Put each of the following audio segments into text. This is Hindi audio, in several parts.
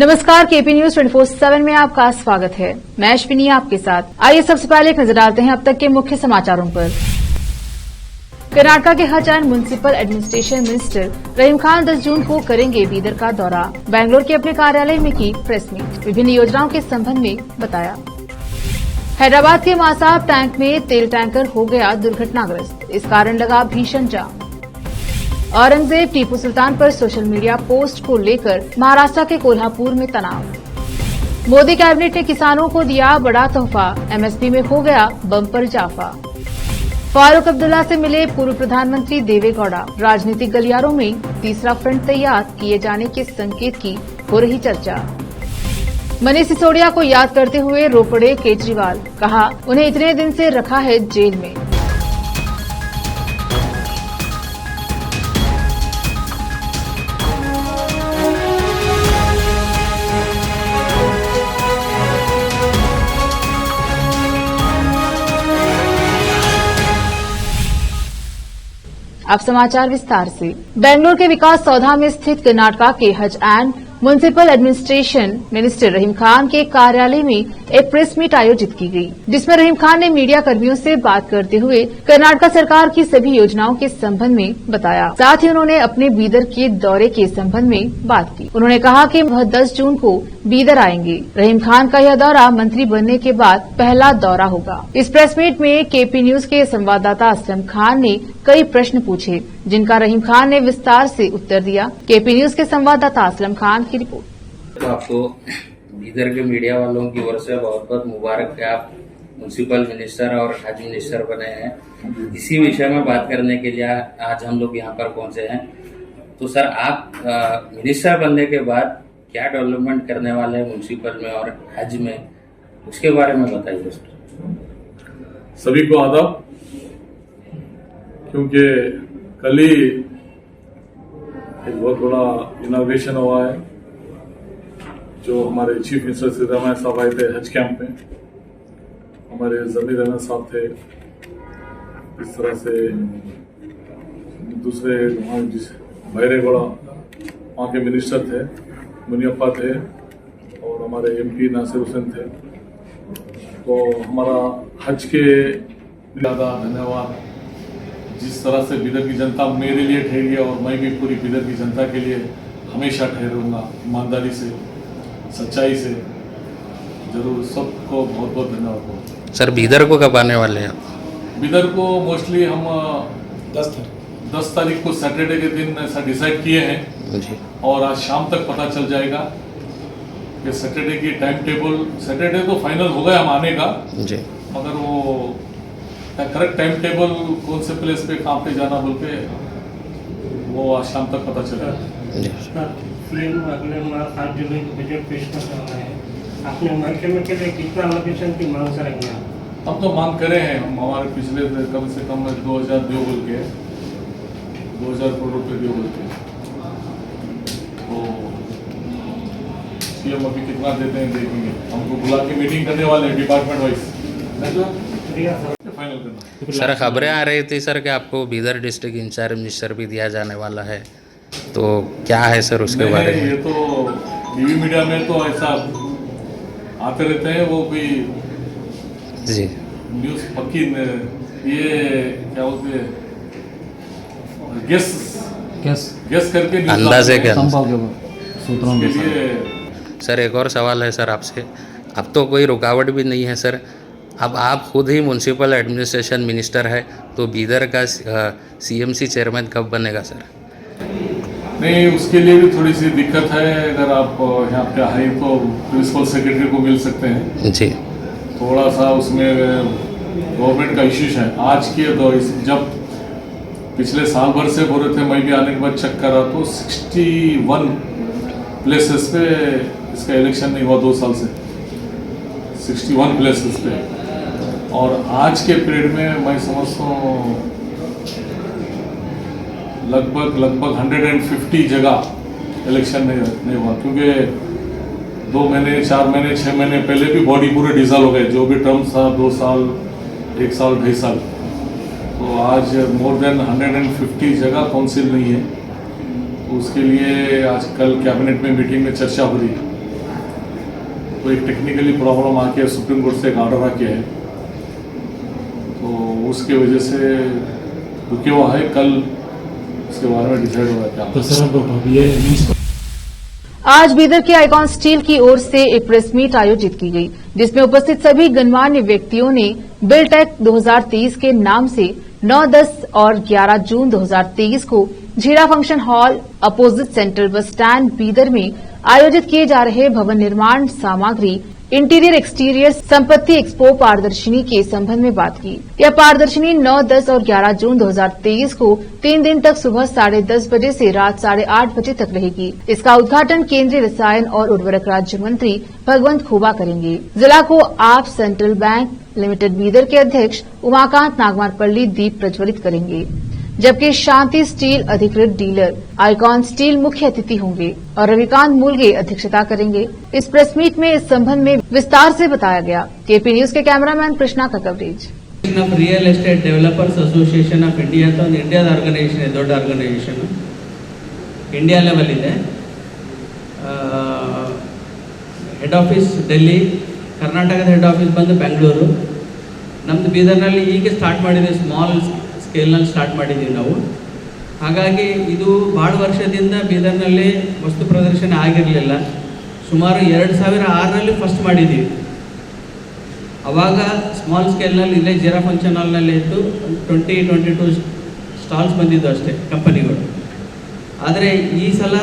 नमस्कार, केपी न्यूज 24/7 में आपका स्वागत है। मैं अश्विनी आपके साथ। आइए सबसे पहले एक नजर डालते हैं अब तक के मुख्य समाचारों पर। कर्नाटका के हज एंड म्युनिसिपल एडमिनिस्ट्रेशन मिनिस्टर रहीम खान 10 जून को करेंगे बीदर का दौरा। बेंगलुरु के अपने कार्यालय में की प्रेस मीट, विभिन्न योजनाओं के संबंध में बताया। हैदराबाद के मासाब टैंक में तेल टैंकर हो गया दुर्घटनाग्रस्त, इस कारण लगा भीषण जाम। औरंगजेब टीपू सुल्तान पर सोशल मीडिया पोस्ट को लेकर महाराष्ट्र के कोल्हापुर में तनाव। मोदी कैबिनेट ने किसानों को दिया बड़ा तोहफा, एमएसपी में हो गया बम्पर इजाफा। फारूक अब्दुल्ला से मिले पूर्व प्रधानमंत्री देवे गौड़ा, राजनीतिक गलियारों में तीसरा फ्रंट तैयार किए जाने के संकेत की हो रही चर्चा। मनीष सिसोदिया को याद करते हुए रो पड़े केजरीवाल, कहा उन्हें इतने दिन से रखा है जेल में। अब समाचार विस्तार से। बेंगलुरु के विकास सौधा में स्थित कर्नाटका के हज एंड म्युनिसिपल एडमिनिस्ट्रेशन मिनिस्टर रहीम खान के कार्यालय में एक प्रेस मीट आयोजित की गई, जिसमें रहीम खान ने मीडिया कर्मियों से बात करते हुए कर्नाटका सरकार की सभी योजनाओं के संबंध में बताया। साथ ही उन्होंने अपने बीदर के दौरे के संबंध में बात की। उन्होंने कहा कि वह 10 जून को बीदर आएंगे। रहीम खान का यह दौरा मंत्री बनने के बाद पहला दौरा होगा। इस प्रेस मीट में केपी न्यूज के संवाददाता असलम खान ने कई प्रश्न पूछे, जिनका रहीम खान ने विस्तार से उत्तर दिया। केपी न्यूज के संवाददाता असलम खान की रिपोर्ट। तो आपको बीदर के मीडिया वालों की ओर से बहुत बहुत मुबारक है, आप म्युनिसिपल मिनिस्टर और हज मिनिस्टर बने हैं। इसी विषय में बात करने के लिए आज हम लोग यहाँ पर पहुंचे हैं। तो सर, आप मिनिस्टर बनने के बाद क्या डेवलपमेंट करने वाले हैं म्युनिसिपल में और हज में, उसके बारे में बताइए सर। सभी को आदाब। क्योंकि कल ही एक बहुत बड़ा इनॉग्रेशन हुआ है, जो हमारे चीफ मिनिस्टर सिद्धरामैया साहब आए थे हज कैंप में। हमारे जमीर अहमद साहब थे, इस तरह से दूसरे भैरेगौड़ा वहाँ के मिनिस्टर थे, मुनियप्पा थे, और हमारे एमपी नासिर हुसैन थे। तो हमारा हज के ज़्यादा धन्यवाद। जिस तरह से बीदर की जनता मेरे लिए ठहरी है और मैं भी पूरी बीदर की जनता के लिए हमेशा ठहरूंगा, ईमानदारी से, सच्चाई से। जरूर सबको बहुत बहुत धन्यवाद। सर, बीदर को कब आने वाले हैं? बीदर को मोस्टली हम 10 तारीख को सैटरडे के दिन ऐसा डिसाइड किए हैं जी। और आज शाम तक पता चल जाएगा कि सैटरडे की टाइम टेबल। सैटरडे तो फाइनल हो गया हम आने का जी, मगर वो करेक्ट टाइम टेबल कौन से प्लेस पे कहाँ पे जाना बोल के वो आज शाम तक पता चलेगा। सीएम अगले माह 7 जुलाई को बजट पेश कर रहा है। आपने मुख्यमंत्री के लिए कितना एलोकेशन की मांग करेंगे आप? हम तो मांग करे हैं, हम हमारे पिछले कम से कम 2000 दियो बोल के 2000 करोड़ रुपये दियो बोल के। तो सीएम अभी कितना देते हैं देखेंगे। हमको बुला के मीटिंग करने वाले हैं डिपार्टमेंट वाइज। सर, खबरें आ रही थी सर कि आपको बीदर डिस्ट्रिक्ट इंचार्ज मिनिस्टर भी दिया जाने वाला है, तो क्या है सर उसके बारे में? ये तो टीवी मीडिया में तो ऐसा आते रहते हैं, वो कोई जी न्यूज़ पक्की ये क्या बोलते हैं, गेस करके अंदाजे के सूत्रों के लिए। सर, एक और सवाल है सर आपसे। अब तो कोई रुकावट भी नहीं है सर, अब आप खुद ही म्युनिसिपल एडमिनिस्ट्रेशन मिनिस्टर है, तो बीदर का सीएमसी चेयरमैन कब बनेगा सर? नहीं, उसके लिए भी थोड़ी सी दिक्कत है। अगर आप यहाँ पे आए तो प्रिंसिपल सेक्रेटरी को मिल सकते हैं जी। थोड़ा सा उसमें गवर्नमेंट का इश्यूज है। आज के दौर जब पिछले साल भर से बोल रहे थे, मैं भी आने के बाद चेक करा तो 61 प्लेसेस पे इसका इलेक्शन नहीं हुआ 2 साल से। 61 प्लेसेस पे, और आज के पीरियड में मैं समझता हूँ लगभग 150 जगह इलेक्शन नहीं हुआ। क्योंकि 2 महीने 4 महीने 6 महीने पहले भी बॉडी पूरे डिसॉल्व हो गए, जो भी टर्म था 2 साल 1 साल 2.5 साल। तो आज मोर देन 150 जगह काउंसिल नहीं है। तो उसके लिए आज कल कैबिनेट में मीटिंग में चर्चा हो रही है। तो एक टेक्निकली प्रॉब्लम आके सुप्रीम कोर्ट से एक ऑर्डर आके है, तो उसके वजह से रुके हुआ है। कल इसके बारे में डिसाइड होगा क्या। तो सर अब आज बीदर के आइकॉन स्टील की ओर से एक प्रेस मीट आयोजित की गई, जिसमें उपस्थित सभी गणमान्य व्यक्तियों ने बिल्टेक 2023 के नाम से 9, 10 और 11 जून 2023 को Jheera function hall opposite central bus stand Bidar में आयोजित किए जा रहे भवन निर्माण सामग्री इंटीरियर एक्सटीरियर संपत्ति एक्सपो पारदर्शिनी के संबंध में बात की। यह पारदर्शिनी 9, 10 और 11 जून 2023 को 3 दिन तक सुबह 10:30 बजे से रात 8:30 बजे तक रहेगी। इसका उद्घाटन केंद्रीय रसायन और उर्वरक राज्य मंत्री भगवंत खुबा करेंगे। जिला को आप सेंट्रल बैंक लिमिटेड बीदर के अध्यक्ष उमाकांत नागमारपल्ली दीप प्रज्वलित करेंगे, जबकि शांति स्टील अधिकृत डीलर आइकॉन स्टील मुख्य अतिथि होंगे और रविकांत मूलगे अध्यक्षता करेंगे। इस प्रेस मीट में इस संबंध में विस्तार से बताया गया। केपी न्यूज के कैमरामैन कृष्णा का coverage. Real estate developers association of India ಅಂತ ಒಂದು ಇಂಡಿಯಾದ ಆರ್ಗನೈಸೇಷನ್ ಇದೆ, ದೊಡ್ಡ ಆರ್ಗನೈಸೇಷನ್ ಇಂಡಿಯಾ ಲೆವೆಲ್ ಇದೆ. ಹೆಡ್ ಆಫೀಸ್ ಡೆಲ್ಲಿ, ಕರ್ನಾಟಕದ ಹೆಡ್ ಆಫೀಸ್ ಬಂದು ಬೆಂಗಳೂರು, ನಮ್ಮದು ಬೀದರ್ನಲ್ಲಿ ಈಗ ಸ್ಟಾರ್ಟ್ ಮಾಡಿದೆ, ಸ್ಮಾಲ್ ಸ್ಕೇಲ್ನಲ್ಲಿ ಸ್ಟಾರ್ಟ್ ಮಾಡಿದ್ದೀವಿ ನಾವು. ಹಾಗಾಗಿ ಇದು ಭಾಳ ವರ್ಷದಿಂದ ಬೀದರ್ನಲ್ಲಿ ವಸ್ತು ಪ್ರದರ್ಶನ ಆಗಿರಲಿಲ್ಲ. ಸುಮಾರು 2006ರಲ್ಲಿ ಫಸ್ಟ್ ಮಾಡಿದ್ದೀವಿ. ಆವಾಗ ಸ್ಮಾಲ್ ಸ್ಕೇಲ್ನಲ್ಲಿ ಇಲ್ಲೇ ಜಿರಾ ಫಂಕ್ಷನ್ ಹಾಲ್ನಲ್ಲಿ ಇದ್ದು 22 ಸ್ಟಾಲ್ಸ್ ಬಂದಿದ್ದು ಅಷ್ಟೇ ಕಂಪನಿಗಳು. ಆದರೆ ಈ ಸಲ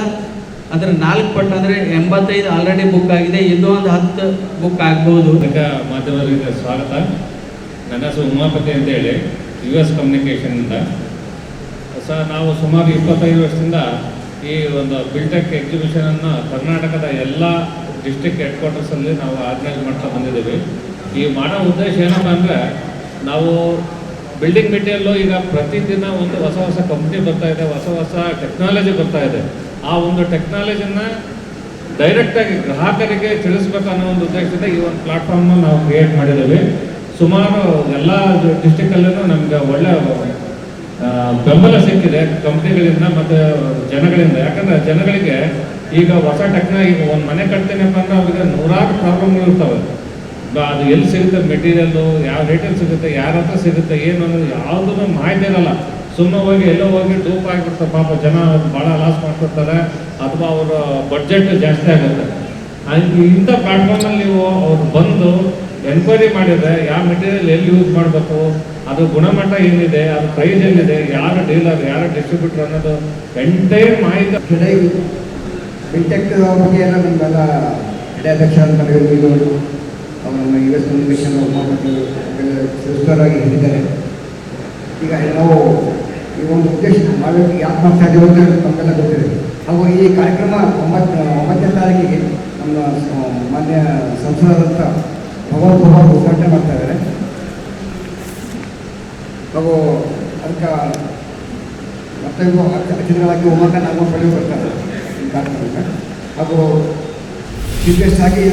ಅದರ 4 ಪಟ್ಟು ಅಂದರೆ 85 ಆಲ್ರೆಡಿ ಬುಕ್ ಆಗಿದೆ, ಇನ್ನೂ ಒಂದು 10 ಬುಕ್ ಆಗ್ಬೋದು. ಮಾಧ್ಯಮದವರಿಗೆ ಸ್ವಾಗತ. ನನ್ನ ಹೆಸರು ಉಮಾಪತಿ ಅಂತೇಳಿ US ಕಮ್ಯುನಿಕೇಷನ್ನಿಂದ. ಸರ್, ನಾವು ಸುಮಾರು 25 ವರ್ಷದಿಂದ ಈ ಒಂದು ಬಿಲ್ಟೆಕ್ ಎಕ್ಸಿಬಿಷನನ್ನು ಕರ್ನಾಟಕದ ಎಲ್ಲ ಡಿಸ್ಟ್ರಿಕ್ಟ್ ಹೆಡ್ ಕ್ವಾರ್ಟರ್ಸಲ್ಲಿ ನಾವು ಆರ್ಗನೈಸ್ ಮಾಡ್ತಾ ಬಂದಿದ್ದೀವಿ. ಈ ಮಾಡೋ ಉದ್ದೇಶ ಏನಪ್ಪ ಅಂದರೆ, ನಾವು ಬಿಲ್ಡಿಂಗ್ ಮೆಟೀರಿಯಲ್ಲು ಈಗ ಪ್ರತಿದಿನ ಒಂದು ಹೊಸ ಹೊಸ ಕಂಪ್ನಿ ಬರ್ತಾ ಇದೆ, ಹೊಸ ಹೊಸ ಟೆಕ್ನಾಲಜಿ ಬರ್ತಾ ಇದೆ. ಆ ಒಂದು ಟೆಕ್ನಾಲಜಿನ ಡೈರೆಕ್ಟಾಗಿ ಗ್ರಾಹಕರಿಗೆ ತಿಳಿಸ್ಬೇಕು ಅನ್ನೋ ಒಂದು ಉದ್ದೇಶದಿಂದ ಈ ಒಂದು ಪ್ಲಾಟ್ಫಾರ್ಮನ್ನು ನಾವು ಕ್ರಿಯೇಟ್ ಮಾಡಿದ್ದೀವಿ. ಸುಮಾರು ಎಲ್ಲ ಡಿಸ್ಟಿಕಲ್ಲೂ ನಮಗೆ ಒಳ್ಳೆ ಬೆಂಬಲ ಸಿಕ್ಕಿದೆ ಕಂಪ್ನಿಗಳಿಂದ ಮತ್ತು ಜನಗಳಿಂದ. ಯಾಕಂದರೆ ಜನಗಳಿಗೆ ಈಗ ಹೊಸ ಟೆಕ್ನಾಲಜಿ, ಒಂದು ಮನೆ ಕಟ್ತೀನಪ್ಪ ಅಂದರೆ ಅವ್ರಿಗೆ ನೂರಾರು ಪ್ರಾಬ್ಲಮ್ಗಳು ಇರ್ತವೆ. ಅದು ಎಲ್ಲಿ ಸಿಗುತ್ತೆ ಮೆಟೀರಿಯಲ್ಲು, ಯಾವ ರೇಟಲ್ಲಿ ಸಿಗುತ್ತೆ, ಯಾರ ಹತ್ರ ಸಿಗುತ್ತೆ, ಏನು ಅನ್ನೋದು ಯಾವುದೂ ಮಾಹಿತಿ ಇರಲ್ಲ. ಸುಮ್ಮನೆ ಹೋಗಿ ಎಲ್ಲೋ ಹೋಗಿ ಡೂಪ್ ಆಗಿಬಿಡ್ತಾರೆ. ಪಾಪ ಜನ ಭಾಳ ಲಾಸ್ ಮಾಡ್ತಿರ್ತಾರೆ, ಅಥವಾ ಅವರ ಬಡ್ಜೆಟ್ ಜಾಸ್ತಿ ಆಗುತ್ತೆ. ಇಂಥ ಪ್ಲಾಟ್ಫಾರ್ಮಲ್ಲಿ ನೀವು ಅವ್ರು ಬಂದು ಎನ್ಕ್ವೈರಿ ಮಾಡಿದರೆ ಯಾವ ಮೆಟೀರಿಯಲ್ ಎಲ್ಲಿ ಯೂಸ್ ಮಾಡಬೇಕು, ಅದು ಗುಣಮಟ್ಟ ಏನಿದೆ, ಅದು ಪ್ರೈಸ್ ಏನಿದೆ, ಯಾರ ಡೀಲರ್, ಯಾರ ಡಿಸ್ಟ್ರಿಬ್ಯೂಟರ್ ಅನ್ನೋದು ಎಂಟೈರ್ ಮಾಹಿತಿ. ಬಿಲ್ಟೆಕ್ ಬಗ್ಗೆ ಎಲ್ಲ ನಿಮ್ಮೆಲ್ಲ ಅಧ್ಯಕ್ಷ ಅಂತ ಹೇಳಿದ್ರು, ನಮ್ಮ US ಕಮ್ಯುನಿಕೇಷನ್ ಸದಸ್ಯರಾಗಿ ಹೇಳಿದ್ದಾರೆ. ಈಗ ನಾವು ಈ ಒಂದು ಉದ್ದೇಶ ಮಾಡಬೇಕು, ಯಾಕೆ ಮಾಡ್ತಾ ಇದ್ದೀವಿ ಅಂತ ನಮಗೆಲ್ಲ ಗೊತ್ತಿದೆ. ಹಾಗೂ ಈ ಕಾರ್ಯಕ್ರಮ 9ನೇ ತಾರೀಕಿಗೆ ನಮ್ಮ ಮಾನ್ಯ ಸಂಸದರಾದಂಥ ಭಗವಂತ ಖುಬಾ ಉದ್ಘಾಟನೆ ಮಾಡ್ತಾ ಇದ್ದಾರೆ. ಹಾಗೂ ಅದಕ್ಕೆ ಮತ್ತೊಬ್ಬ ಅತಿಥಿಗಳಾಗಿ ಉಮಾಕಾಂತ್ ನಾಗಮಾರಪಳ್ಳಿ ಬರ್ತಾರೆ ಈ ಕಾರ್ಯಕ್ರಮಕ್ಕೆ. ಹಾಗೂ ಚೀಫ್ ಗೆಸ್ಟ್ ಆಗಿ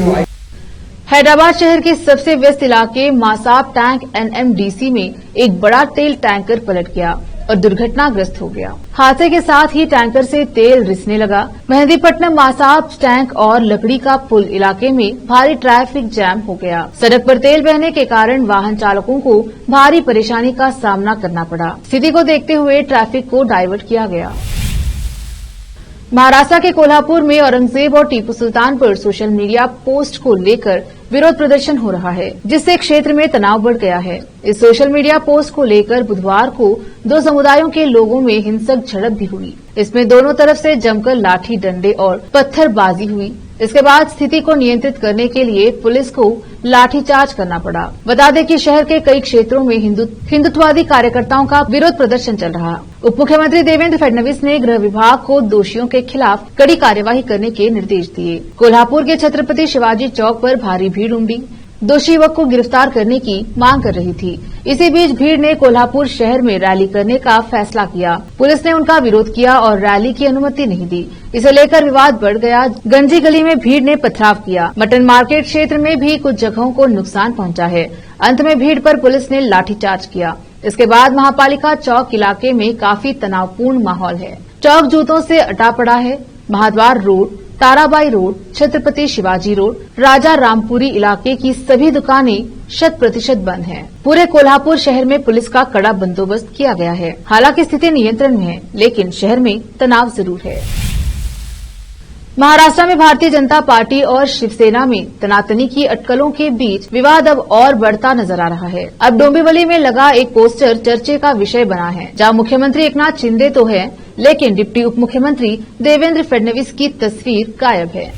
हैदराबाद शहर के सबसे व्यस्त इलाके मासाब टैंक NMDC में एक बड़ा तेल टैंकर पलट गया और दुर्घटनाग्रस्त हो गया। हादसे के साथ ही टैंकर से तेल रिसने लगा। मेहंदीपट्टनम मासाब टैंक और लकड़ी का पुल इलाके में भारी ट्रैफिक जैम हो गया। सड़क पर तेल बहने के कारण वाहन चालकों को भारी परेशानी का सामना करना पड़ा। स्थिति को देखते हुए ट्रैफिक को डाइवर्ट किया गया। महाराष्ट्र के कोल्हापुर में औरंगजेब और टीपू सुल्तान पर सोशल मीडिया पोस्ट को लेकर विरोध प्रदर्शन हो रहा है, जिससे क्षेत्र में तनाव बढ़ गया है। इस सोशल मीडिया पोस्ट को लेकर बुधवार को 2 समुदायों के लोगों में हिंसक झड़प भी हुई। इसमें दोनों तरफ से जमकर लाठी डंडे और पत्थरबाजी हुई। इसके बाद स्थिति को नियंत्रित करने के लिए पुलिस को लाठीचार्ज करना पड़ा। बता दें कि शहर के कई क्षेत्रों में हिंदुत्ववादी कार्यकर्ताओं का विरोध प्रदर्शन चल रहा। उप मुख्यमंत्री देवेंद्र फडणवीस ने गृह विभाग को दोषियों के खिलाफ कड़ी कार्यवाही करने के निर्देश दिए। कोल्हापुर के छत्रपति शिवाजी चौक पर भारी भीड़ उमड़ी दोषी युवक को गिरफ्तार करने की मांग कर रही थी। इसी बीच भीड़ ने कोल्हापुर शहर में रैली करने का फैसला किया। पुलिस ने उनका विरोध किया और रैली की अनुमति नहीं दी। इसे लेकर विवाद बढ़ गया। गंजी गली में भीड़ ने पथराव किया। मटन मार्केट क्षेत्र में भी कुछ जगहों को नुकसान पहुंचा है। अंत में भीड़ पर पुलिस ने लाठीचार्ज किया। इसके बाद महापालिका चौक इलाके में काफी तनावपूर्ण माहौल है। चौक जूतों से अटा पड़ा है। Mahadwar road, Tarabai road, Chhatrapati Shivaji road, Raja Rampuri इलाके की सभी दुकानें 100% बंद हैं। पूरे कोल्हापुर शहर में पुलिस का कड़ा बंदोबस्त किया गया है। हालांकि स्थिति नियंत्रण में है, लेकिन शहर में तनाव जरूर है। महाराष्ट्र में भारतीय जनता पार्टी और शिवसेना में तनातनी की अटकलों के बीच विवाद अब और बढ़ता नजर आ रहा है। अब डोंबिवली में लगा एक पोस्टर चर्चे का विषय बना है, जहां मुख्यमंत्री एकनाथ शिंदे तो है, लेकिन डिप्टी उप मुख्यमंत्री देवेंद्र फडणवीस की तस्वीर गायब है।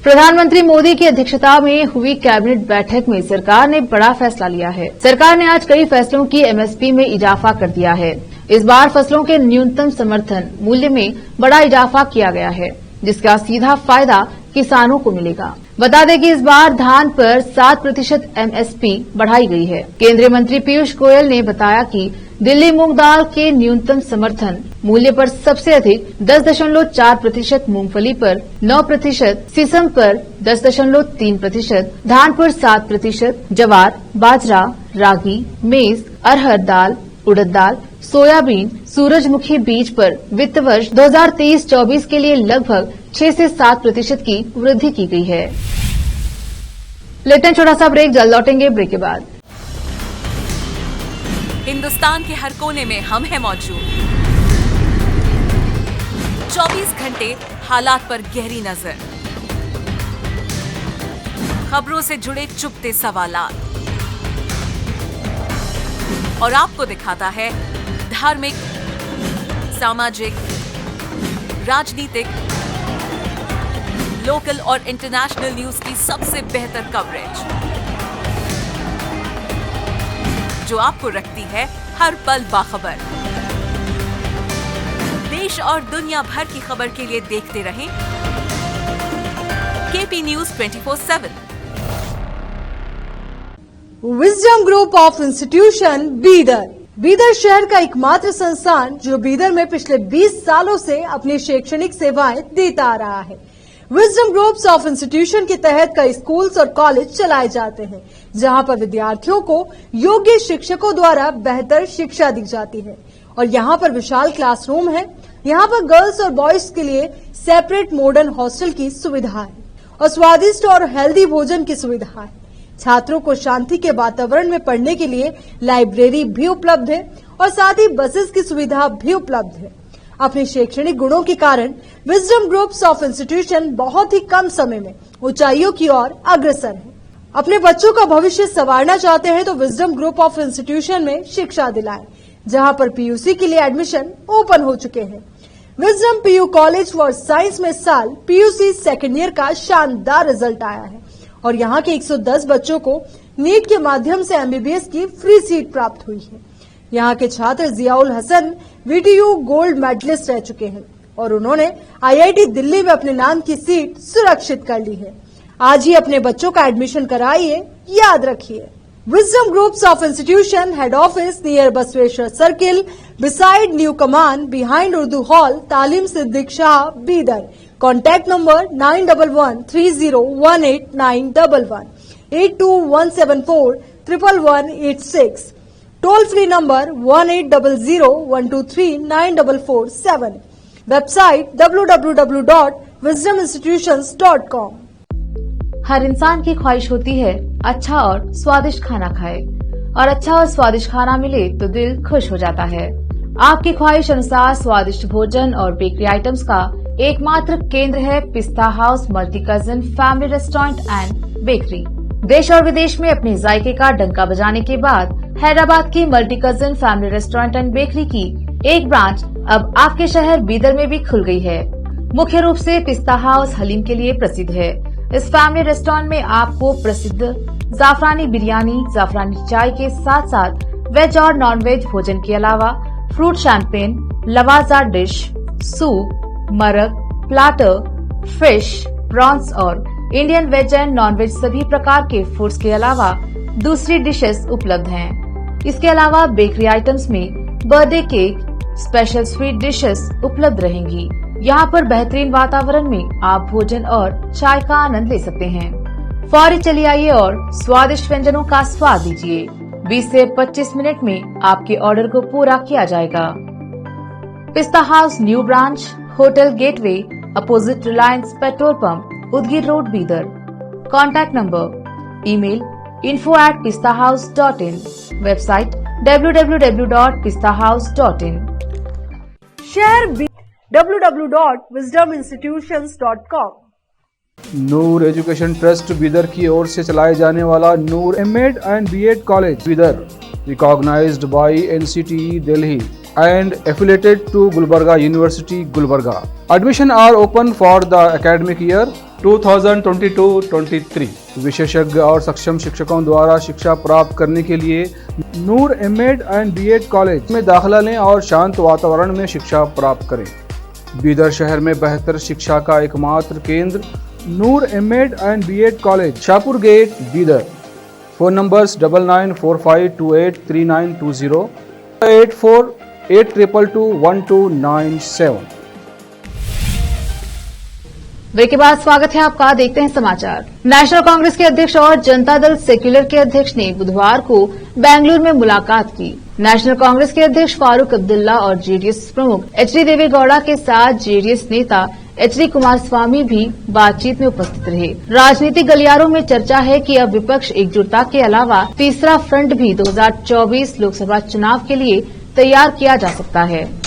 प्रधानमंत्री मोदी की अध्यक्षता में हुई कैबिनेट बैठक में सरकार ने बड़ा फैसला लिया है। सरकार ने आज कई फैसलों की एमएसपी में इजाफा कर दिया है। इस बार फसलों के न्यूनतम समर्थन मूल्य में बड़ा इजाफा किया गया है, जिसका सीधा फायदा किसानों को मिलेगा। बता दें कि इस बार धान पर 7% एमएसपी बढ़ाई गई है। केंद्रीय मंत्री पीयूष गोयल ने बताया कि दिल्ली मूंग दाल के न्यूनतम समर्थन मूल्य पर सबसे अधिक 10.4%, मूंगफली पर 9%, सीसम पर 10.3%, धान पर 7%, जवार, बाजरा, रागी, मेज, अरहर दाल, उड़द दाल, सोयाबीन, सूरजमुखी बीज पर वित्त वर्ष 2023-24 के लिए लगभग 6 से 7% की वृद्धि की गई है। लेते हैं छोटा सा ब्रेक, जल्द लौटेंगे ब्रेक के बाद। हिंदुस्तान के हर कोने में हम हैं मौजूद। 24 घंटे हालात पर गहरी नजर, खबरों से जुड़े चुपते सवालात, और आपको दिखाता है धार्मिक, सामाजिक, राजनीतिक, लोकल और इंटरनेशनल न्यूज की सबसे बेहतर कवरेज, जो आपको रखती है हर पल बाखबर। देश और दुनिया भर की खबर के लिए देखते रहें KP news 24/7। Wisdom group of institution Bidar शहर का एकमात्र संस्थान जो बीदर में पिछले 20 सालों से अपनी शैक्षणिक सेवाएं देता आ रहा है। विजडम ग्रुप्स ऑफ इंस्टीट्यूशन के तहत कई स्कूल्स और कॉलेज चलाए जाते हैं, जहां पर विद्यार्थियों को योग्य शिक्षकों द्वारा बेहतर शिक्षा दी जाती है। और यहां पर विशाल क्लासरूम है। यहां पर गर्ल्स और बॉयज के लिए सेपरेट मॉडर्न हॉस्टल की सुविधा है और स्वादिष्ट और हेल्दी भोजन की सुविधा है। छात्रों को शांति के वातावरण में पढ़ने के लिए लाइब्रेरी भी उपलब्ध है और साथ ही बसेस की सुविधा भी उपलब्ध है। अपने शैक्षणिक गुणों के कारण विजडम ग्रुप्स ऑफ इंस्टीट्यूशन बहुत ही कम समय में ऊंचाइयों की ओर अग्रसर है। अपने बच्चों का भविष्य संवारना चाहते हैं तो विजडम ग्रुप ऑफ इंस्टीट्यूशन में शिक्षा दिलाएं, जहां पर पीयूसी के लिए एडमिशन ओपन हो चुके हैं। Wisdom PU college for science में साल पीयूसी सेकेंड ईयर का शानदार रिजल्ट आया है और यहाँ के 110 बच्चों को नीट के माध्यम से एमबीबीएस की फ्री सीट प्राप्त हुई है। यहाँ के छात्र Ziaul Hasan VTU gold medalist रह चुके हैं और उन्होंने आईआईटी दिल्ली में अपने नाम की सीट सुरक्षित कर ली है। आज ही अपने बच्चों का एडमिशन कराइए, याद रखिए। Wisdom groups of institution head office near Basaveshwar circle, beside new Kaman, behind Urdu hall, Taleem Siddique Shah, Bidar. Contact number 9113018911, 8217411186, toll free number 180012394447, website www.wisdominstitutions.com। हर इंसान की ख्वाहिश होती है अच्छा और स्वादिष्ट खाना खाए, और अच्छा और स्वादिष्ट खाना मिले तो दिल खुश हो जाता है। आपकी ख्वाहिश अनुसार स्वादिष्ट भोजन और बेकरी आइटम्स का एकमात्र केंद्र है पिस्ता house multi cousin family restaurant and bakery. देश और विदेश में अपने जायके का डंका बजाने के बाद हैदराबाद की multi cousin family restaurant and bakery की एक ब्रांच अब आपके शहर बीदर में भी खुल गई है। मुख्य रूप से पिस्ता हाउस हलीम के लिए प्रसिद्ध है। इस फैमिली रेस्टोरेंट में आपको प्रसिद्ध जाफरानी बिरयानी, जाफरानी चाय के साथ साथ वेज और नॉन वेज भोजन के अलावा फ्रूट शैंपेन, लवाजा डिश, सूप, मरक, प्लाटर, फिश, प्रॉन्स और Indian veg and non veg सभी प्रकार के फूड्स के अलावा दूसरी डिशेस उपलब्ध हैं। इसके अलावा बेकरी आइटम्स में birthday cake, special sweet dishes उपलब्ध रहेंगी। यहाँ पर बेहतरीन वातावरण में आप भोजन और चाय का आनंद ले सकते हैं। फौरी चलिए आइए और स्वादिष्ट व्यंजनों का स्वाद लीजिए। 20 से 25 मिनट में आपके ऑर्डर को पूरा किया जाएगा। Pista house new branch, hotel gateway, opposite Reliance Petrol Pump, Udgir Road, Bidar. Contact number, email info@pistahouse.in, website www.pistahouse.in. शहर www.wisdominstitutions.com। Noor education trust Bidar की ओर से चलाए जाने वाला Noor MEd and BEd college Bidar, recognised by NCTE Delhi and affiliated to Gulbarga University, Gulbarga. Admission are open for the academic year 2022-23. विशेषज्ञ और सक्षम शिक्षकों द्वारा शिक्षा प्राप्त करने के लिए नूर एमएड एंड बीएड कॉलेज में दाखिला लें और शांत वातावरण में शिक्षा प्राप्त करें। बीदर शहर में बेहतर शिक्षा का एकमात्र केंद्र Noor MEd and BEd college, Shahpur gate, Bidar. Phone numbers 9945283920, 8482221297। Break के बाद स्वागत है आपका। देखते हैं समाचार। नेशनल कांग्रेस के अध्यक्ष और जनता दल सेक्युलर के अध्यक्ष ने बुधवार को बेंगलुरु में मुलाकात की। नेशनल कांग्रेस के अध्यक्ष फारूक अब्दुल्ला और जेडीएस प्रमुख एचडी देवेगौड़ा के साथ जेडीएस नेता एचडी कुमारस्वामी भी बातचीत में उपस्थित रहे। राजनीतिक गलियारों में चर्चा है कि अब विपक्ष एकजुटता के अलावा तीसरा फ्रंट भी 2024 लोकसभा चुनाव के लिए तैयार किया जा सकता है।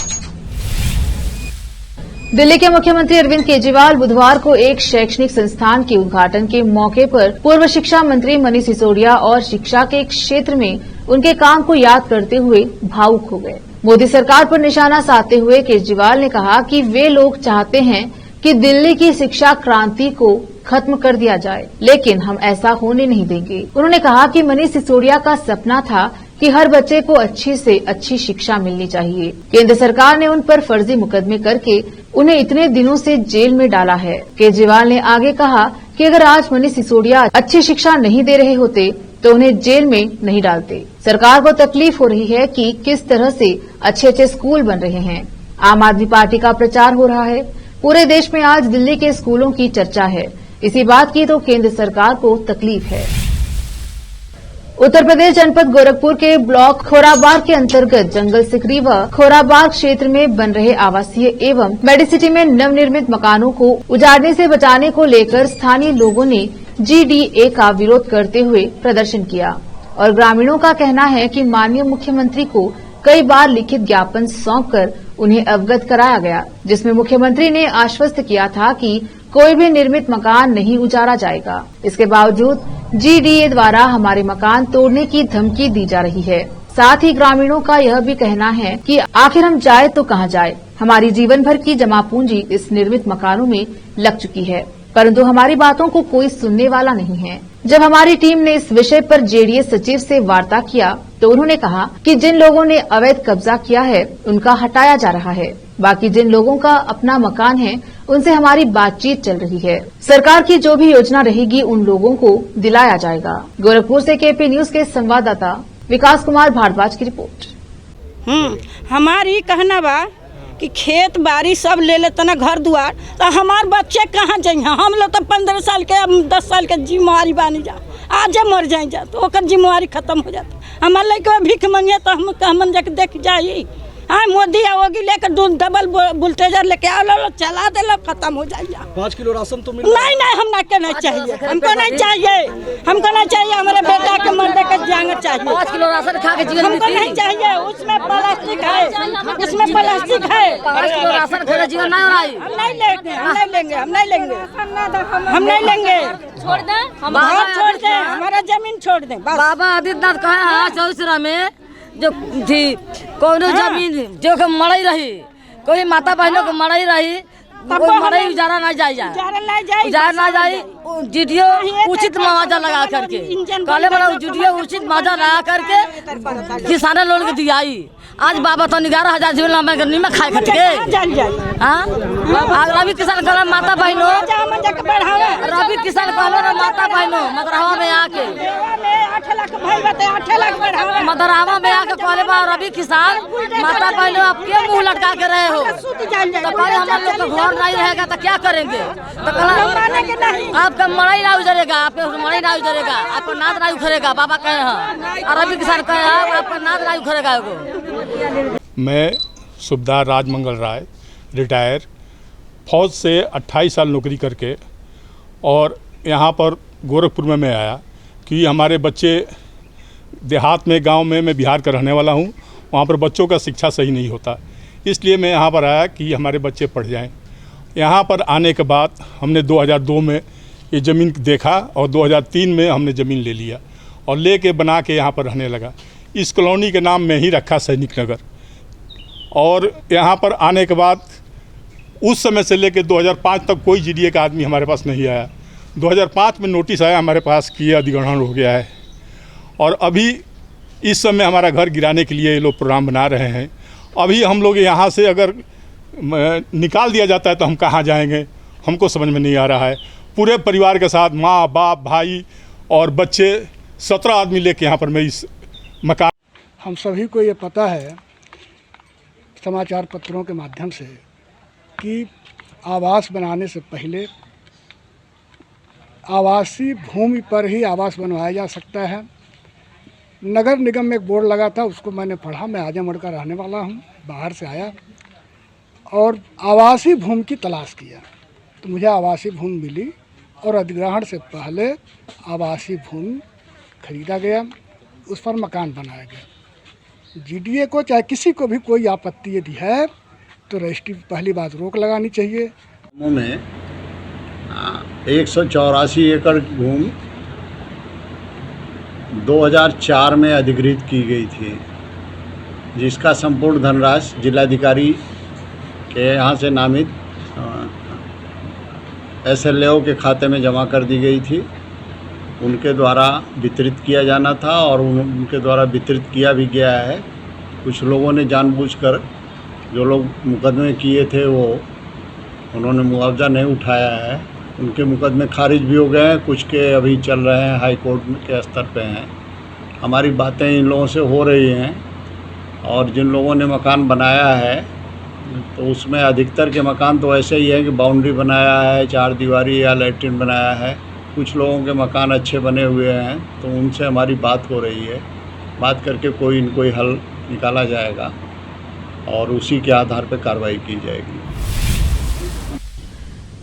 दिल्ली के मुख्यमंत्री अरविंद केजरीवाल बुधवार को एक शैक्षणिक संस्थान के उद्घाटन के मौके पर पूर्व शिक्षा मंत्री मनीष सिसोदिया और शिक्षा के क्षेत्र में उनके काम को याद करते हुए भावुक हो गए। मोदी सरकार पर निशाना साधते हुए केजरीवाल ने कहा कि वे लोग चाहते हैं कि दिल्ली की शिक्षा क्रांति को खत्म कर दिया जाए, लेकिन हम ऐसा होने नहीं देंगे। उन्होंने कहा कि मनीष सिसोदिया का सपना था कि हर बच्चे को अच्छी से अच्छी शिक्षा मिलनी चाहिए। केंद्र सरकार ने उन पर फर्जी मुकदमे करके उन्हें इतने दिनों से जेल में डाला है। केजरीवाल ने आगे कहा कि अगर आज मनीष सिसोदिया अच्छी शिक्षा नहीं दे रहे होते तो उन्हें जेल में नहीं डालते। सरकार को तकलीफ हो रही है कि किस तरह से अच्छे स्कूल बन रहे हैं। आम आदमी पार्टी का प्रचार हो रहा है। पूरे देश में आज दिल्ली के स्कूलों की चर्चा है। इसी बात की तो केंद्र सरकार को तकलीफ है। उत्तर प्रदेश जनपद गोरखपुर के ब्लॉक खोराबाग के अंतर्गत जंगल सिकरी व खोराबाग क्षेत्र में बन रहे आवासीय एवं मेडिसिटी में नवनिर्मित मकानों को उजाड़ने से बचाने को लेकर स्थानीय लोगों ने जीडीए का विरोध करते हुए प्रदर्शन किया और ग्रामीणों का कहना है कि माननीय मुख्यमंत्री को कई बार लिखित ज्ञापन सौंपकर उन्हें अवगत कराया गया, जिसमें मुख्यमंत्री ने आश्वस्त किया था कि कोई भी निर्मित मकान नहीं उजाड़ा जाएगा। इसके बावजूद जीडीए द्वारा हमारे मकान तोड़ने की धमकी दी जा रही है। साथ ही ग्रामीणों का यह भी कहना है कि आखिर हम जाए तो कहां जाए। हमारी जीवन भर की जमा पूंजी इस निर्मित मकानों में लग चुकी है, परंतु हमारी बातों को कोई सुनने वाला नहीं है। जब हमारी टीम ने इस विषय पर जेडीए सचिव से वार्ता किया तो उन्होंने कहा कि जिन लोगों ने अवैध कब्जा किया है उनका हटाया जा रहा है, बाकी जिन लोगों का अपना मकान है उनसे हमारी बातचीत चल रही है। सरकार की जो भी योजना रहेगी उन लोगों को दिलाया जाएगा। गोरखपुर से केपी न्यूज के संवाददाता विकास कुमार भारद्वाज की रिपोर्ट। हमारी कहना बा कि खेत बाड़ी सब ले लेते ना घर दुआर, तो हमार बच्चे कहाँ जाइए। हम लोग तो 15 साल के 10 साल के जिम्मेवारी बानी जा, आज मर जाए जा तो ओकर जिम्मेवारी खत्म हो जाता। हमारे लड़के भीख मंगे तो हम जाके देख जाइए। हाँ, मोदी आओगी लेकर डबल बुलटेजर लेके आओ, चला दे, खत्म हो जाइए। 5 किलो राशन तो नहीं, हमना के नहीं चाहिए, हमको नहीं चाहिए, हमको नहीं चाहिए। हमारे बेटा के मर्दे का जांग चाहिए। 5 किलो राशन खा के जीवन हमको नहीं चाहिए। उसमें प्लास्टिक है, उसमें प्लास्टिक है। 5 किलो राशन खा के जीवन नहीं हो रही। हम नहीं लेंगे, हम नहीं लेंगे, हम नहीं लेंगे, हम नहीं लेंगे। छोड़ दें, छोड़ दें, हमारा जमीन छोड़ दें। बाबा आदित्यनाथ कहे 24 में जो थी कोनो जमीन जो के मड़ई रही, कोई माता बहनों को मड़ई रही, कोई मड़ई उजारा नहीं जाए। जीडीओ उचित मुआवजा लगा करके कहले बड़ा जीडीओ उचित मुआवजा लगा करके किसानों लोगों को दियाई। आज बाबा तो 11,000 जीवन में नीमक खाए खट के। हाँ, रवि किसान कहला माता बहनों, रवि किसान कहलो ना माता बहनों मदरहावा में आके 8 लाख मदरहावा में आके कहले बा रवि किसान माता बहनों आप क्यों मुँह लटका के रहे हो। तो कहले हमारे लोग का घर नहीं रहेगा तो क्या करेंगे। तो कहला आपका मड़ई ना उजरेगा, आपके मड़ई ना उजरेगा, आपका नाद ना उखड़ेगा। बाबा कहे हैं और रवि किसान कहे हैं आपका नाद ना उखड़ेगा। मैं सुबेदार राजमंगल राय, रिटायर, फौज से 28 साल नौकरी करके और यहाँ पर गोरखपुर में मैं आया कि हमारे बच्चे देहात में, गांव में, मैं बिहार का रहने वाला हूँ, वहाँ पर बच्चों का शिक्षा सही नहीं होता, इसलिए मैं यहाँ पर आया कि हमारे बच्चे पढ़ जाएं। यहाँ पर आने के बाद हमने 2002 में ये ज़मीन देखा और 2003 में हमने ज़मीन ले लिया और ले के बना के यहाँ पर रहने लगा। इस कॉलोनी के नाम में ही रखा सैनिक नगर। और यहाँ पर आने के बाद उस समय से लेकर 2005 तक कोई जीडीए का आदमी हमारे पास नहीं आया। 2005 में नोटिस आया हमारे पास कि ये अधिग्रहण हो गया है और अभी इस समय हमारा घर गिराने के लिए ये लोग प्रोग्राम बना रहे हैं। अभी हम लोग यहाँ से अगर निकाल दिया जाता है तो हम कहाँ जाएंगे, हमको समझ में नहीं आ रहा है। पूरे परिवार के साथ माँ, बाप, भाई और बच्चे 17 आदमी लेके यहाँ पर मैं इस मकान। हम सभी को ये पता है समाचार पत्रों के माध्यम से कि आवास बनाने से पहले आवासीय भूमि पर ही आवास बनवाया जा सकता है। नगर निगम में एक बोर्ड लगा था, उसको मैंने पढ़ा। मैं आजमगढ़ का रहने वाला हूँ, बाहर से आया और आवासीय भूमि की तलाश किया तो मुझे आवासीय भूमि मिली और अधिग्रहण से पहले आवासीय भूमि खरीदा गया, उस पर मकान बनाया गया। जीडीए को चाहे किसी को भी कोई आपत्ति यदि है तो रजिस्ट्री पहली बात रोक लगानी चाहिए। में 184 एकड़ भूमि 2004 में अधिग्रहित की गई थी, जिसका संपूर्ण धनराशि जिलाधिकारी के यहाँ से नामित SLO के खाते में जमा कर दी गई थी। उनके द्वारा वितरित किया जाना था और उनके द्वारा वितरित किया भी गया है। कुछ लोगों ने जानबूझकर, जो लोग मुकदमे किए थे वो उन्होंने मुआवजा नहीं उठाया है, उनके मुकदमे खारिज भी हो गए हैं, कुछ के अभी चल रहे हैं, हाई कोर्ट के स्तर पे हैं। हमारी बातें इन लोगों से हो रही हैं और जिन लोगों ने मकान बनाया है तो उसमें अधिकतर के मकान तो ऐसे ही है कि बाउंड्री बनाया है, 4 दीवारी या लैट्रिन बनाया है। कुछ लोगों के मकान अच्छे बने हुए हैं तो उनसे हमारी बात हो रही है, बात करके कोई हल निकाला जाएगा और उसी के आधार पर कार्रवाई की जाएगी।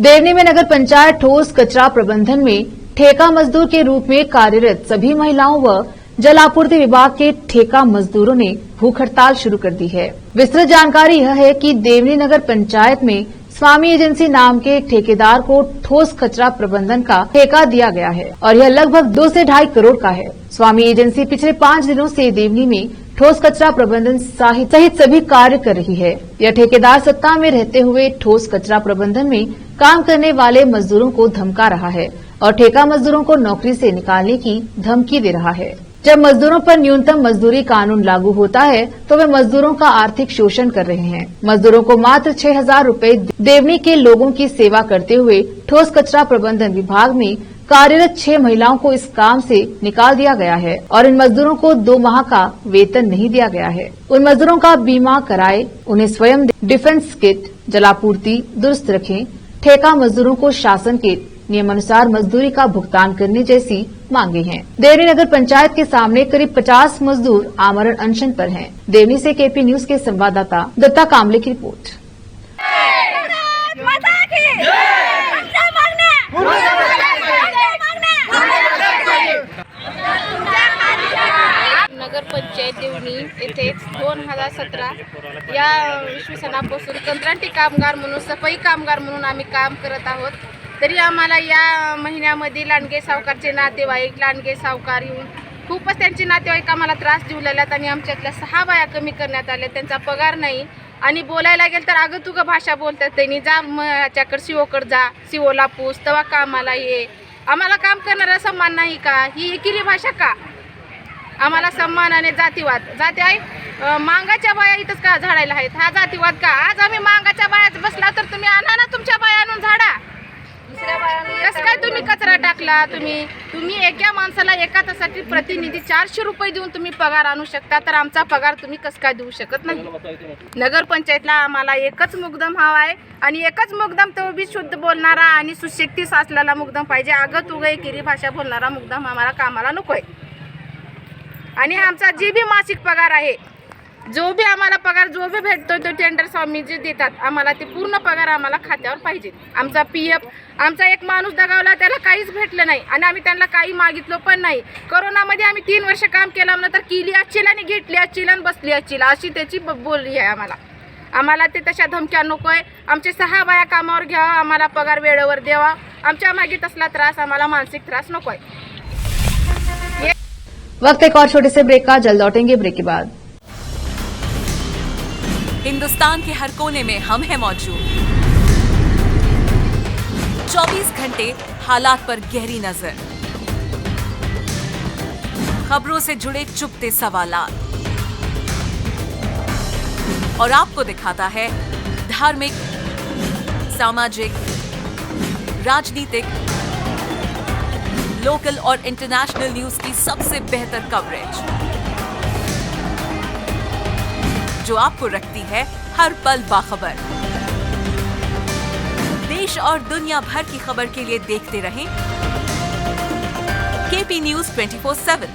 देवनी में नगर पंचायत ठोस कचरा प्रबंधन में ठेका मजदूर के रूप में कार्यरत सभी महिलाओं व जल आपूर्ति विभाग के ठेका मजदूरों ने भूख हड़ताल शुरू कर दी है। विस्तृत जानकारी यह है कि देवनी नगर पंचायत में स्वामी एजेंसी नाम के एक ठेकेदार को ठोस कचरा प्रबंधन का ठेका दिया गया है और यह लगभग 2 से 2.5 करोड़ का है। स्वामी एजेंसी पिछले 5 दिनों से देवनी में ठोस कचरा प्रबंधन सहित सभी कार्य कर रही है। यह ठेकेदार सत्ता में रहते हुए ठोस कचरा प्रबंधन में काम करने वाले मजदूरों को धमका रहा है और ठेका मजदूरों को नौकरी से निकालने की धमकी दे रहा है। जब मजदूरों पर न्यूनतम मजदूरी कानून लागू होता है तो वे मजदूरों का आर्थिक शोषण कर रहे हैं। मजदूरों को मात्र 6,000 रुपए देवनी के लोगों की सेवा करते हुए ठोस कचरा प्रबंधन विभाग में कार्यरत 6 महिलाओं को इस काम से निकाल दिया गया है और इन मजदूरों को 2 माह का वेतन नहीं दिया गया है। उन मजदूरों का बीमा कराए, उन्हें स्वयं डिफेंस किट, जलापूर्ति दुरुस्त रखें। ठेका मजदूरों को शासन के नियमानुसार मजदूरी का भुगतान करने जैसी मांगे हैं। देवनी नगर पंचायत के सामने करीब 50 मजदूर आमरण अनशन पर हैं। देवनी से केपी न्यूज के संवाददाता दत्ता कामले की रिपोर्ट। नगर पंचायत देवणी येथे 2017 या इसवी सणापासून कंत्राटी कामगार म्हणून, सफाई कामगार म्हणून आम्ही काम करत आहोत। तरी आम्हाला या महिन्यामध्ये लांडगे सावकारचे नातेवाईक, लांडगे सावकार येऊन खूपच त्यांचे नातेवाईक आम्हाला त्रास देऊ लागल्यात आणि आमच्यातल्या 6 बाया कमी करण्यात आल्या। त्यांचा पगार नाही आणि बोलायला गेलं तर अगं तुगं भाषा बोलतात त्यांनी। जा ह्याच्याकडे सीओकडे जा, सीओला पूछ तेव्हा कामाला ये। आम्हाला काम करणारा सन्मान नाही का? ही एकेरी भाषा का? आम्हाला सन्मानाने जातीवाद, जाती आहे मांगाच्या बाया इथंच का झाडायला आहेत? हा जातीवाद का? आज आम्ही मांगाच्या बायाच बसला तर तुम्ही आणा ना तुमच्या बाया आणून झाडा। कसं काय तुम्ही कचरा टाकला? तुम्ही एका माणसाला एका तासासाठी प्रतिनिधी 400 रुपये देऊन तुम्ही पगार आणू शकता, तर आमचा पगार तुम्ही कसं काय देऊ शकत नाही? नगर पंचायतला आम्हाला एकच मुकदम हवा आहे आणि एकच मुकदम तो बी शुद्ध बोलणारा आणि सुशिक्षित असलेला मुकदम पाहिजे। अगं तुगं एकेरी भाषा बोलणारा मुकदम आम्हाला कामाला नको आहे। आणि आमचा जी बी मासिक पगार आहे जो बी आम्हाला पगार जो बी भेटतोय तो टेंडर स्वामी जे देतात आम्हाला ते पूर्ण पगार आम्हाला खात्यावर पाहिजे. आमचा PF आमचा एक माणूस दगावला त्याला काहीच भेटलं नाही आणि आम्ही त्यांना काही मागितलं पण नाही. कोरोनामध्ये आम्ही 3 वर्ष काम केलं म्हणलं तर केली आचिला आणि घेतली आचिला आणि बसली आचिला अशी त्याची बोलली आहे आम्हाला. आम्हाला ते तशा धमक्या नको आहे. आमचे 6 बाया कामावर घ्यावा, आम्हाला पगार वेळेवर द्यावा. आमच्या मागे तसला त्रास आम्हाला मानसिक त्रास नको आहे. वक्त एक और छोटे से ब्रेक का, जल्द लौटेंगे ब्रेक के बाद. हिंदुस्तान के हर कोने में हम हैं मौजूद. 24 घंटे हालात पर गहरी नजर, खबरों से जुड़े चुपते सवालात और आपको दिखाता है धार्मिक, सामाजिक, राजनीतिक, लोकल और इंटरनेशनल न्यूज की सबसे बेहतर कवरेज जो आपको रखती है हर पल बाखबर. देश और दुनिया भर की खबर के लिए देखते रहें KP News 24/7.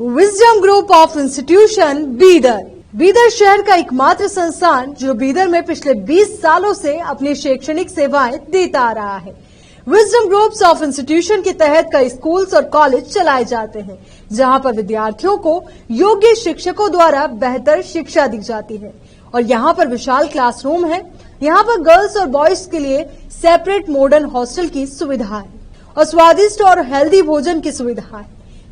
Wisdom group of institution Bidar. Bidar शहर का एकमात्र संस्थान जो बीदर में पिछले 20 सालों से अपनी शैक्षणिक सेवाएं देता आ रहा है. विजडम ग्रुप्स ऑफ इंस्टीट्यूशन के तहत कई स्कूल्स और कॉलेज चलाए जाते हैं जहां पर विद्यार्थियों को योग्य शिक्षकों द्वारा बेहतर शिक्षा दी जाती है. और यहां पर विशाल क्लासरूम है. यहां पर गर्ल्स और बॉयज के लिए सेपरेट मॉडर्न हॉस्टल की सुविधा है और स्वादिष्ट और हेल्दी भोजन की सुविधा है.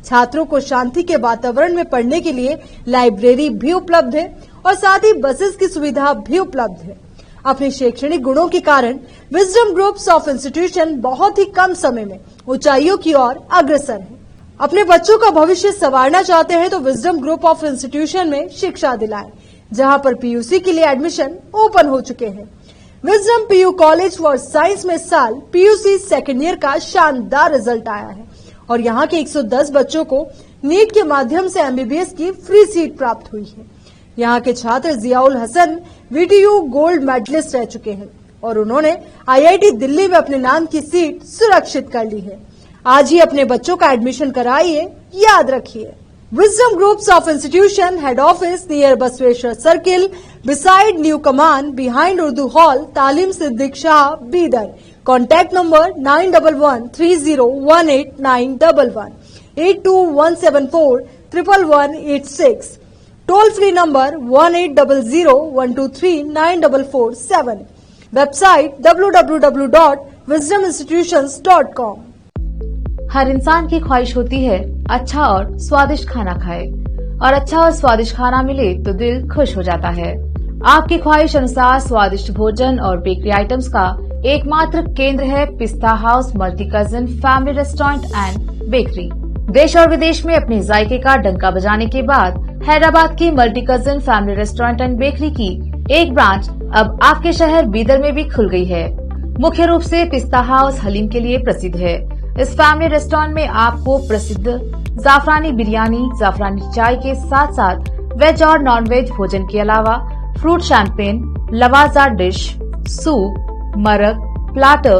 छात्रों को शांति के वातावरण में पढ़ने के लिए लाइब्रेरी भी उपलब्ध है और साथ ही बसेस की सुविधा भी उपलब्ध है. अपने शैक्षणिक गुणों के कारण विजडम ग्रुप्स ऑफ इंस्टीट्यूशन बहुत ही कम समय में ऊंचाइयों की ओर अग्रसर है. अपने बच्चों का भविष्य संवारना चाहते हैं तो विजडम ग्रुप ऑफ इंस्टीट्यूशन में शिक्षा दिलाएं, जहां पर PUC के लिए एडमिशन ओपन हो चुके हैं. Wisdom PU college for science में साल PUC सेकेंड ईयर का शानदार रिजल्ट आया है और यहाँ के 110 बच्चों को नीट के माध्यम से MBBS की फ्री सीट प्राप्त हुई है. यहाँ के छात्र Ziaul Hasan VTU gold medalist रह चुके हैं और उन्होंने IIT दिल्ली में अपने नाम की सीट सुरक्षित कर ली है. आज ही अपने बच्चों का एडमिशन कराइए, याद रखिए. Wisdom groups of institution head office near Basaveshwar circle beside new Kaman behind Urdu hall Taleem Siddique Shah Bidar. Contact number 9130189111 8217411186. Toll free number 180012394447. Website www.wisdominstitutions.com. हर इंसान की ख्वाहिश होती है अच्छा और स्वादिष्ट खाना खाए और अच्छा और स्वादिष्ट खाना मिले तो दिल खुश हो जाता है. आपकी ख्वाहिश अनुसार स्वादिष्ट भोजन और बेकरी आइटम्स का एकमात्र केंद्र है पिस्ता house multi cousin family restaurant and bakery. देश और विदेश में अपने जायके का डंका बजाने के बाद हैदराबाद की multi cousin family restaurant and bakery की एक ब्रांच अब आपके शहर बीदर में भी खुल गई है. मुख्य रूप से पिस्ता हाउस हलीम के लिए प्रसिद्ध है. इस फैमिली रेस्टोरेंट में आपको प्रसिद्ध जाफरानी बिरयानी, जाफरानी चाय के साथ साथ वेज और नॉन वेज भोजन के अलावा फ्रूट शैंपेन, लवाजा डिश, सूप, मरग, प्लाटर,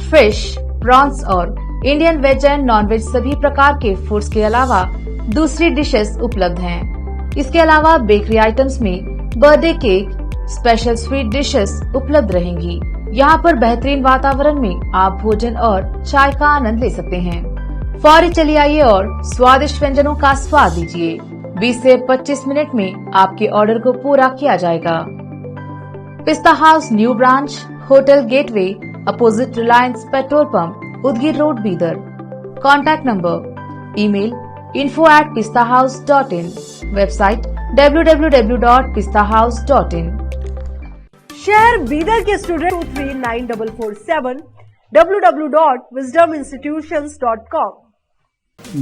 फिश, प्रॉन्स और Indian veg and non veg सभी प्रकार के फूड्स के अलावा दूसरी डिशेस उपलब्ध हैं. इसके अलावा बेकरी आइटम्स में birthday cake, special sweet dishes उपलब्ध रहेंगी. यहाँ पर बेहतरीन वातावरण में आप भोजन और चाय का आनंद ले सकते हैं. फौरी चलिए आइए और स्वादिष्ट व्यंजनों का स्वाद लीजिए. 20 से 25 मिनट में आपके ऑर्डर को पूरा किया जाएगा. Pista house new branch, hotel gateway, opposite Reliance petrol pump, Udgir road, Bidar. Contact number, email info@pistahouse.in. Website www.pistahouse.in. शहर बीदर के student 239447 www.wisdominstitutions.com.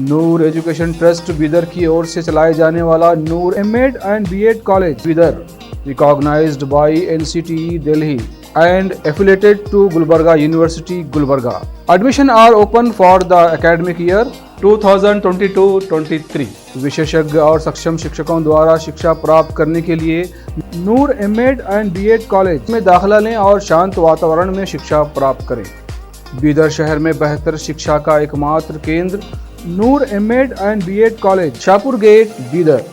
Noor education trust Bidar की ओर से चलाए जाने वाला Noor MEd and BEd college Bidar, recognised by NCTE Delhi and affiliated to Gulbarga University, Gulbarga. Admission are open for the academic year 2022-23. विशेषज्ञ और सक्षम शिक्षकों द्वारा शिक्षा प्राप्त करने के लिए नूर एमएड एंड बीएड कॉलेज में दाखिला लें और शांत वातावरण में शिक्षा प्राप्त करें. बीदर शहर में बेहतर शिक्षा का एकमात्र केंद्र Noor MEd and BEd college, Shahpur gate, Bidar.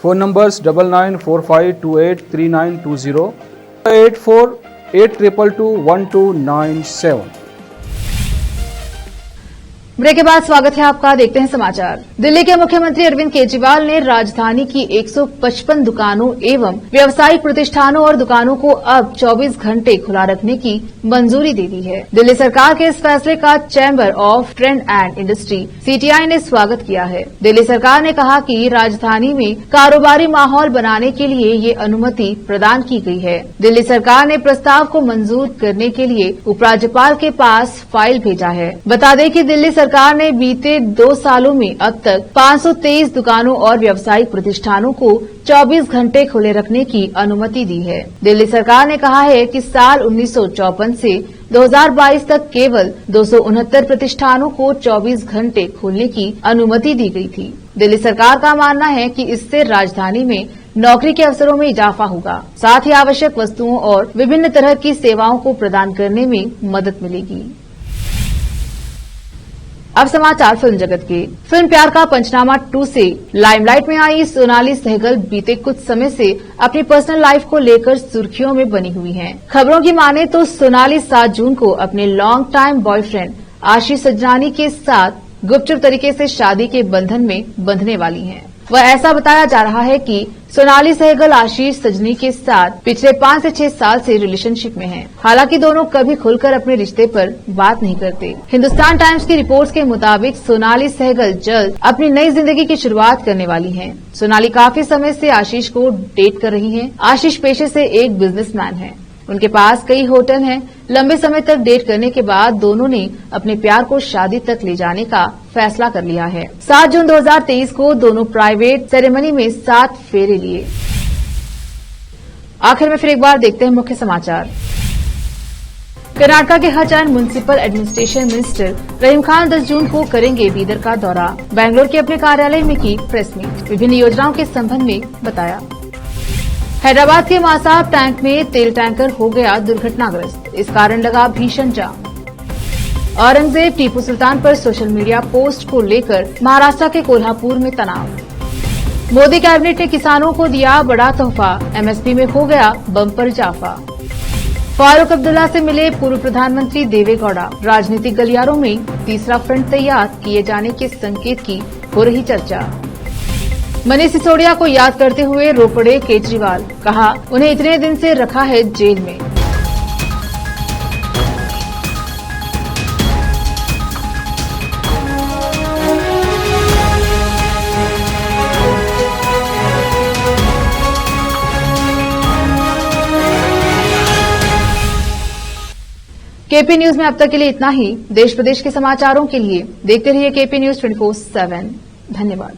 Phone numbers 9945283920, 8482221297। Break के बाद स्वागत है आपका। देखते हैं समाचार। दिल्ली के मुख्यमंत्री अरविंद केजरीवाल ने राजधानी की 155 दुकानों एवं व्यावसायिक प्रतिष्ठानों और दुकानों को अब 24 घंटे खुला रखने की मंजूरी दे दी है। दिल्ली सरकार के इस फैसले का chamber of trade and industry (CTI) ने स्वागत किया है। दिल्ली सरकार ने कहा कि राजधानी में कारोबारी माहौल बनाने के लिए ये अनुमति प्रदान की गई है। दिल्ली सरकार ने प्रस्ताव को मंजूर करने के लिए उपराज्यपाल के पास फाइल भेजा है। बता दें कि दिल्ली सरकार ने बीते 2 सालों में अब तक 523 दुकानों और व्यावसायिक प्रतिष्ठानों को 24 घंटे खुले रखने की अनुमति दी है। दिल्ली सरकार ने कहा है कि साल 1954 से 2022 तक केवल 269 प्रतिष्ठानों को 24 घंटे खोलने की अनुमति दी गई थी। दिल्ली सरकार का मानना है कि इससे राजधानी में नौकरी के अवसरों में इजाफा होगा, साथ ही आवश्यक वस्तुओं और विभिन्न तरह की सेवाओं को प्रदान करने में मदद मिलेगी। अब समाचार फिल्म जगत के। फिल्म प्यार का पंचनामा 2 से लाइमलाइट में आई सोनाली सहगल बीते कुछ समय से अपनी पर्सनल लाइफ को लेकर सुर्खियों में बनी हुई हैं। खबरों की माने तो सोनाली 7 जून को अपने लॉन्ग टाइम बॉयफ्रेंड आशीष सजनानी के साथ गुपचुप तरीके से शादी के बंधन में बंधने वाली हैं। वह ऐसा बताया जा रहा है कि सोनाली सहगल आशीष सजनी के साथ पिछले 5 से 6 साल से रिलेशनशिप में हैं। हालांकि दोनों कभी खुलकर अपने रिश्ते पर बात नहीं करते। हिंदुस्तान टाइम्स की रिपोर्ट्स के मुताबिक सोनाली सहगल जल्द अपनी नई जिंदगी की शुरुआत करने वाली हैं। सोनाली काफी समय से आशीष को डेट कर रही हैं। आशीष पेशे से एक बिजनेसमैन है। उनके पास कई होटल हैं। लंबे समय तक डेट करने के बाद दोनों ने अपने प्यार को शादी तक ले जाने का फैसला कर लिया है। 7 जून 2023 को दोनों प्राइवेट सेरेमनी में 7 फेरे लिए। आखिर में फिर एक बार देखते हैं मुख्य समाचार। कर्नाटका के हज एंड म्युनिसिपल एडमिनिस्ट्रेशन मिनिस्टर रहीम खान 10 जून को करेंगे बीदर का दौरा। बेंगलुरु के अपने कार्यालय में की प्रेस मीट, विभिन्न योजनाओं के संबंध में बताया। हैदराबाद के मासाब टैंक में तेल टैंकर हो गया दुर्घटनाग्रस्त, इस कारण लगा भीषण जाम। औरंगजेब टीपू सुल्तान पर सोशल मीडिया पोस्ट को लेकर महाराष्ट्र के कोल्हापुर में तनाव। मोदी कैबिनेट ने किसानों को दिया बड़ा तोहफा, MSP में हो गया बम्पर इजाफा। फारूक अब्दुल्ला से मिले पूर्व प्रधानमंत्री देवेगौड़ा। राजनीतिक गलियारों में तीसरा फ्रंट तैयार किए जाने के संकेत की हो रही चर्चा। मनीष सिसोदिया को याद करते हुए रो पड़े केजरीवाल, कहा उन्हें इतने दिन से रखा है जेल में। केपी न्यूज में अब तक के लिए इतना ही। देश प्रदेश के समाचारों के लिए देखते रहिए केपी न्यूज 24/7। धन्यवाद।